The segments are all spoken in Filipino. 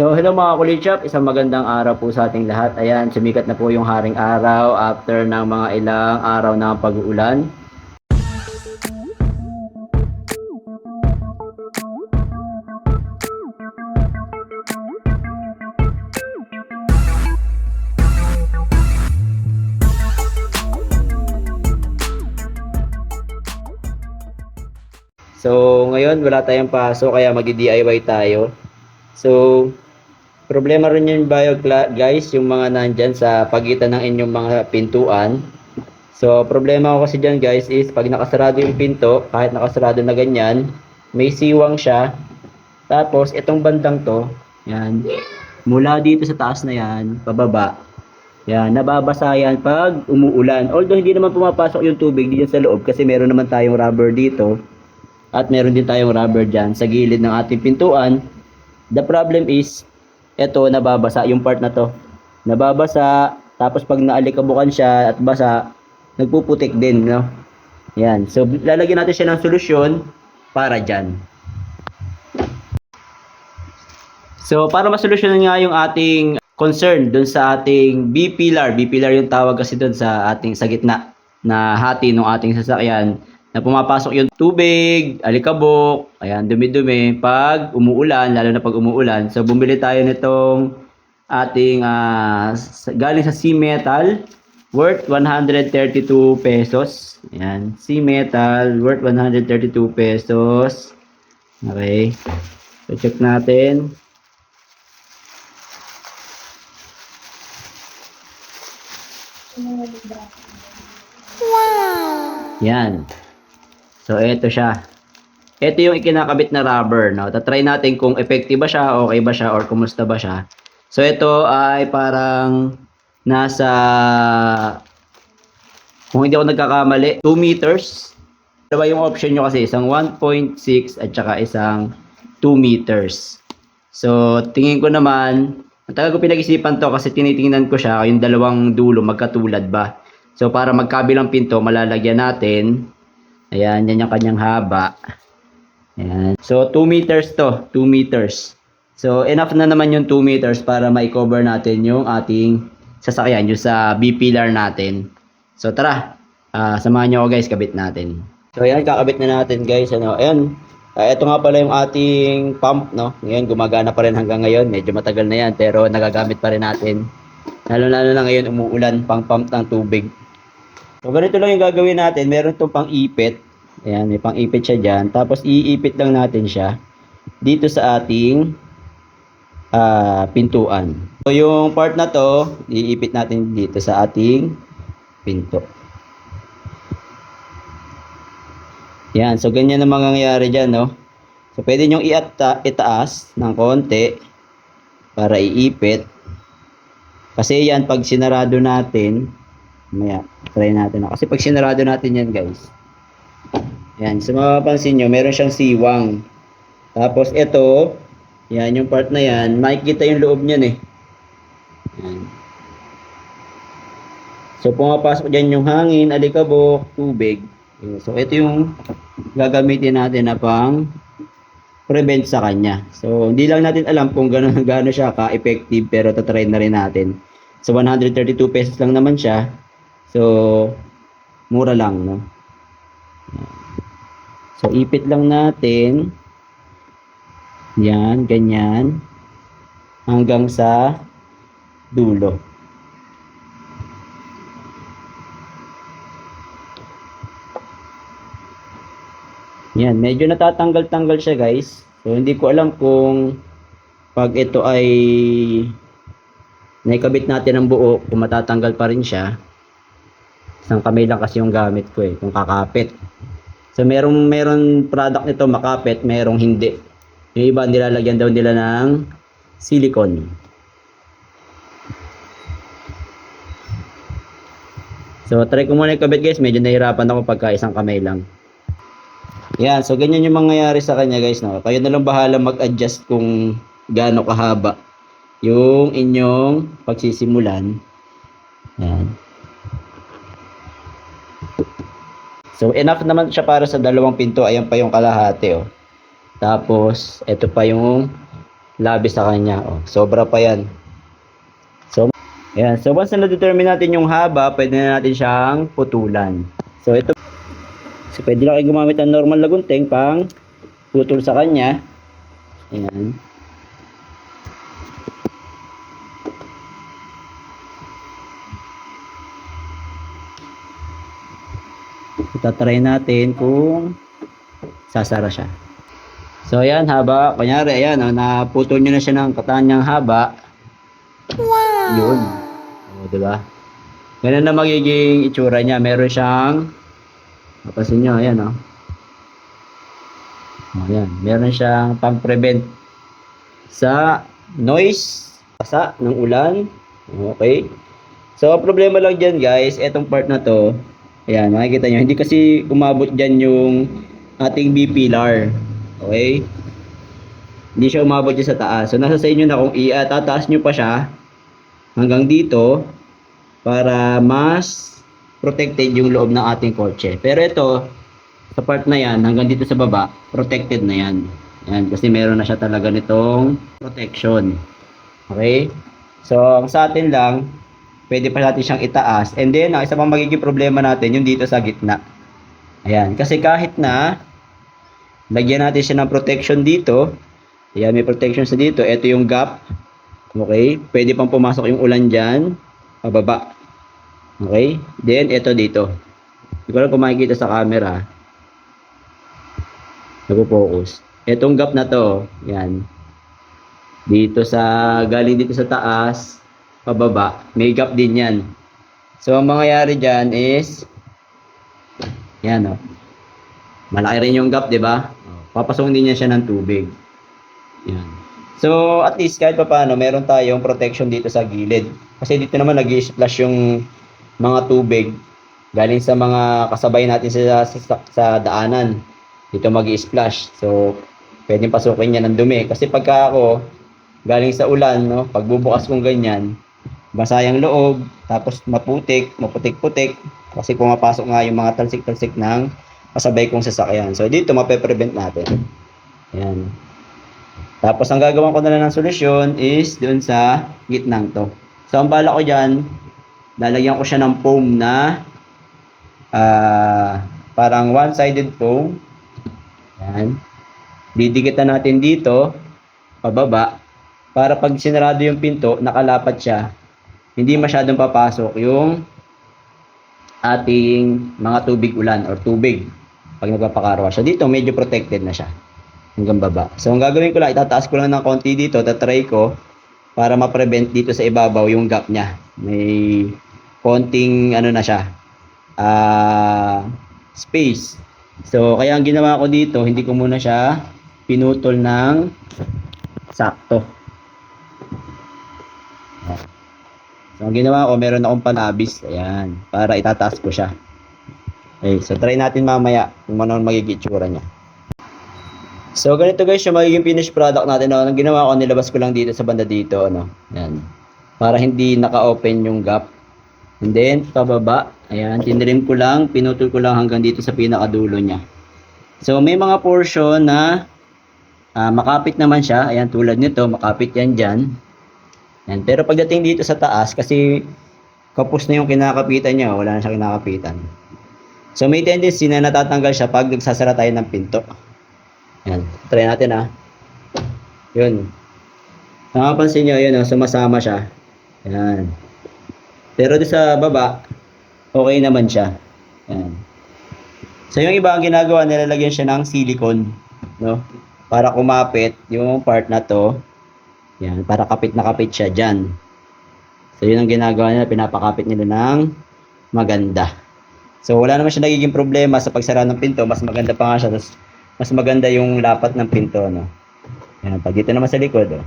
So, hello mga kulichap, isang magandang araw po sa ating lahat. Ayan, sumikat na po yung haring araw after ng mga ilang araw ng pag-uulan. So, ngayon wala tayong pasok kaya mag-DIY tayo. So, problema rin yun ba guys, yung mga nandyan sa pagitan ng inyong mga pintuan. So, problema ko kasi dyan guys is pag nakasarado yung pinto, kahit nakasarado na ganyan, may siwang siya. Tapos, itong bandang to, yan, mula dito sa taas na yan, pababa, yan, nababasa yan pag umuulan. Although, hindi naman pumapasok yung tubig dito sa loob kasi meron naman tayong rubber dito. At meron din tayong rubber dyan sa gilid ng ating pintuan. The problem is, eto nababasa yung part na to. Nababasa, tapos pag naalikabukan siya at basa, nagpuputik din, no? Yan. So, lalagyan natin siya ng solusyon para dyan. So, para masolusyonan nga yung ating concern dun sa ating B-pillar. B-pillar yung tawag kasi dun sa ating sa gitna na hati ng ating sasakyan. Na pumapasok yung tubig, alikabok, ayan, dumi-dumi pag umuulan, lalo na pag umuulan. So, bumili tayo nitong ating galing sa C-Metal worth 132 pesos. Ayan, C-Metal worth 132 pesos. Okay. So, check natin. Wow! Yan. So, ito siya. Ito yung ikinakabit na rubber, no? Tatry natin kung effective ba siya, okay ba siya, or kumusta ba siya. So, ito ay parang nasa, kung hindi ako nagkakamali, 2 meters. Dalawa yung option nyo kasi, isang 1.6 at saka isang 2 meters. So, tingin ko naman, ang tagal ko pinag-isipan to kasi tinitingnan ko siya, yung dalawang dulo, magkatulad ba? So, para magkabilang pinto, malalagyan natin. Ayan, yan yung kanyang haba. Ayan. So, 2 meters to. 2 meters. So, enough na naman yung 2 meters para ma-cover natin yung ating sasakyan, yung sa B-pillar natin. So, tara. Samahan nyo ako guys, kabit natin. So, ayan, kakabit na natin guys. Ano, ayan. Ito nga pala yung ating pump, no? Ngayon, gumagana pa rin hanggang ngayon. Medyo matagal na yan, pero nagagamit pa rin natin. Lalo-lalo na ngayon, umuulan, pang-pump ng tubig. So, ganito lang yung gagawin natin. Meron itong pang-ipit. Ayan, may pang-ipit siya dyan. Tapos, iipit lang natin siya dito sa ating pintuan. So, yung part na to, iipit natin dito sa ating pinto. Yan. So, ganyan ang mangyayari dyan, no? So, pwede nyo itaas ng konti para iipit. Kasi yan, pag sinarado natin, maya, try natin. Kasi pag sinarado natin yan, guys. Yan. So, mapapansin nyo, meron siyang siwang. Tapos, ito, yan, yung part na yan, makikita yung loob niyan eh. Yan. So, pumapasok dyan yung hangin, alikabok, tubig. So, ito yung gagamitin natin na pang prevent sa kanya. So, hindi lang natin alam kung gano'n siya ka-effective, pero tatry na rin natin. So, 132 pesos lang naman siya. So, mura lang, no? So, ipit lang natin. Yan, ganyan. Hanggang sa dulo. Yan, medyo natatanggal-tanggal siya, guys. So, hindi ko alam kung pag ito ay naikabit natin ang buo, kung matatanggal pa rin siya. Isang kamay lang kasi yung gamit ko eh, kung kakapit. So, meron product nito makapit, merong hindi. Yung iba, nilalagyan daw nila ng silicone. So, try ko muna ikabit guys. Medyo nahirapan ako pagka isang kamay lang. Yan, so ganyan yung mangyayari sa kanya guys, no? Kayo na lang bahala mag-adjust kung gaano kahaba yung inyong pagsisimulan. Yan. So, enough naman siya para sa dalawang pinto. Ayan pa yung kalahati, oh. Tapos, ito pa yung labis sa kanya. Oh, sobra pa yan. So, ayan. So, once na na-determine natin yung haba, pwede na natin siyang putulan. So, ito. So, pwede lang kayo gumamit ng normal na gunting pang putol sa kanya. Ayan. Itatry natin kung sasara siya. So, ayan, haba. Kunyari, ayan, oh, naputol nyo na siya ng katanyang haba. Wow! Yun. O, diba? Ganun na magiging itsura niya. Meron siyang, napasin nyo, ayan, oh. O, ayan. Meron siyang pang-prevent sa noise, pasa ng ulan. Okay. So, ang problema lang dyan, guys, etong part na to, ayan, makikita nyo, hindi kasi umabot dyan yung ating B-pillar. Okay? Hindi siya umabot dyan sa taas. So, nasa sa inyo na kung tataas nyo pa siya hanggang dito para mas protected yung loob ng ating kotse. Pero ito, sa part na yan, hanggang dito sa baba, protected na yan. Yan, kasi meron na siya talaga nitong protection. Okay? So, ang sa atin lang, pwede pa natin siyang itaas. And then, ang isa pang magiging problema natin, yung dito sa gitna. Ayan. Kasi kahit na lagyan natin siya ng protection dito. Ayan, may protection sa dito. Ito yung gap. Okay? Pwede pang pumasok yung ulan dyan. Pababa. Okay? Then, ito dito. Hindi ko lang kung makikita sa camera. Nag-focus. Itong gap na to. Ayan. Dito sa, galing dito sa taas, pababa. May gap din yan. So, ang mangyayari dyan is, yan o. Malaki rin yung gap, di ba? Papasok din niya siya ng tubig. Yan. So, at least kahit pa paano, meron tayong protection dito sa gilid. Kasi dito naman nag-i-splash yung mga tubig galing sa mga kasabay natin sa daanan. Dito mag-i-splash. So, pwedeng pasukin niya ng dumi. Kasi pagka ako, galing sa ulan, no, pagbubukas kong ganyan, basa yung loob, tapos maputik-putik. Kasi pumapasok nga yung mga talsik-talsik ng kasabay kong sasakyan. So, dito mape-prevent natin. Ayan. Tapos, ang gagawin ko na lang ng solusyon is doon sa gitnang to. So, ang bala ko dyan, lalagyan ko siya ng foam na parang one-sided foam. Ayan. Didikitan natin dito, pababa, para pag sinarado yung pinto, nakalapat siya. Hindi masyadong papasok yung ating mga tubig ulan or tubig pag nagpapakarwa siya. Dito medyo protected na siya hanggang baba. So ang gagawin ko lang, itataas ko lang ng konti dito, tatry ko para ma-prevent dito sa ibabaw yung gap niya. May konting ano na siya, space. So kaya ang ginawa ko dito, hindi ko muna siya pinutol ng sakto. So, ang ginawa ko, meron akong panabis. Ayan. Para itataas ko siya. Okay. So, try natin mamaya kung ano magiging itsura niya. So, ganito guys, yung magiging finished product natin. Ang ginawa ko, nilabas ko lang dito sa banda dito. Ano? Ayan. Para hindi naka-open yung gap. And then, pababa. Ayan. Tinrim ko lang. Pinutol ko lang hanggang dito sa pinakadulo niya. So, may mga portion na makapit naman siya. Ayan, tulad nito. Makapit yan dyan. Yan. Pero pagdating dito sa taas, kasi kapos na yung kinakapitan niya, wala na siya kinakapitan. So may tendency na natatanggal siya pag nagsasara tayo ng pinto. Yan. Try natin Yun. Nakapansin nyo, yun sumasama siya. Yan. Pero doon sa baba, okay naman siya. Yan. So yung iba ang ginagawa, nilalagyan siya ng silicone, no? Para kumapit yung part na to. Yan, para kapit na kapit siya dyan. So, yun ang ginagawa nila. Pinapakapit nila ng maganda. So, wala naman siya nagiging problema sa pagsara ng pinto. Mas maganda pa nga siya. Mas maganda yung lapat ng pinto, no? Yan, pag dito naman sa likod,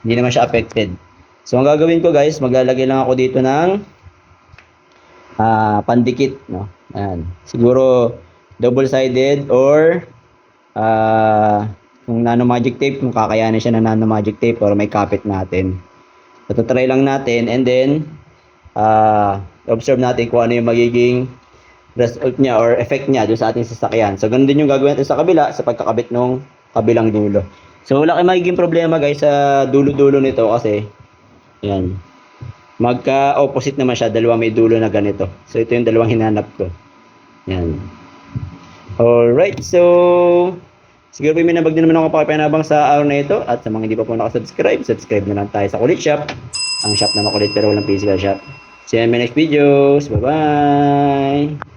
hindi naman siya affected. So, ang gagawin ko, guys, maglalagay lang ako dito ng pandikit, no? Yan. Siguro, double-sided or kung nano magic tape, kung kakayanin siya ng nano magic tape or may kapit natin. So, try lang natin and then observe natin kung ano yung magiging result niya or effect niya doon sa ating sasakyan. So, ganun din yung gagawin natin sa kabila sa pagkakabit ng kabilang dulo. So wala kayong magiging problema guys sa dulo-dulo nito kasi yan. Magka-opposite naman siya, dalawa may dulo na ganito. So ito yung dalawang hinanap ko. Yan. Alright, so siguro may nabag din naman ako pakipanabang sa araw na ito. At sa mga hindi pa po nakasubscribe, subscribe na lang tayo sa Kulit Shop. Ang shop na makulit pero walang physical shop. See you in my next videos. Bye-bye!